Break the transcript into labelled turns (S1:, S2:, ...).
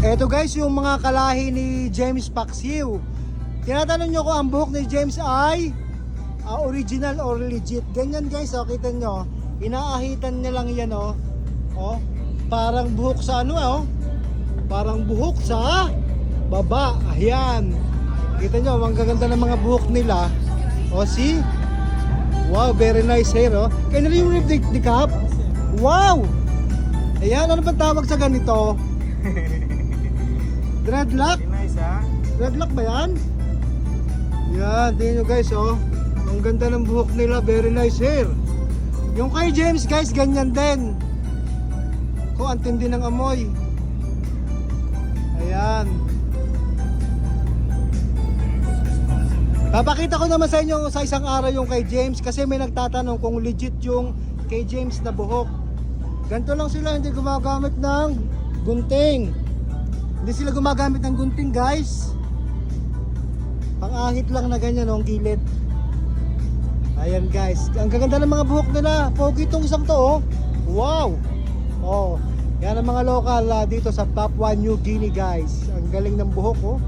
S1: Eto guys, yung mga kalahi ni James Paxiw. Tinatanong nyo kung ang buhok ni James ay original or legit. Ganyan guys, oh, kita nyo. Inaahitan niya lang yan, oh. Oh, parang buhok sa ano, oh. Parang buhok sa baba. Ayan. Kita nyo, ang gaganda ng mga buhok nila. Oh, see? Wow, very nice hair, oh. Kaya nila yung rib ni Cap? Wow! Ayan, ano ba tawag sa ganito? Dreadlock?
S2: Nice ha?
S1: Dreadlock ba yan? Yan, tingnan nyo guys, oh. Ang ganda ng buhok nila, very nice hair. Yung kay James guys, ganyan din. Ko, ang tindi ng amoy. Ayan. Papakita ko naman sa inyo sa isang araw yung kay James kasi may nagtatanong kung legit yung kay James na buhok. Ganito lang sila, hindi gumagamit ng gunting. Hindi sila gumagamit ng gunting guys. Pang-ahit lang na ganyan ang gilid. Ayan guys, ang gaganda ng mga buhok nila. Pogi itong isang to, oh. Wow. Oh, yan ang mga local dito sa Papua New Guinea guys. Ang galing ng buhok, oh.